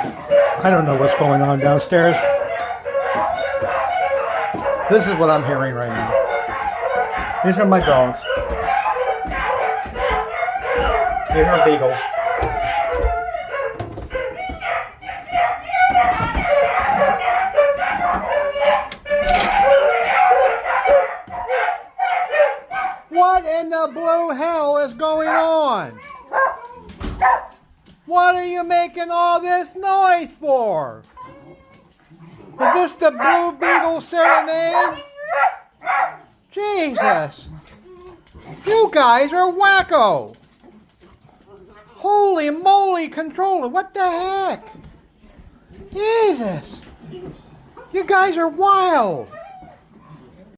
I don't know what's going on downstairs. This is what I'm hearing right now. These are my dogs. These are beagles. What in the blue hell is going on? What are you making all this noise for? Is this the Blue Beagle Serenade? Jesus! You guys are wacko! Holy moly, controller, what the heck? Jesus! You guys are wild!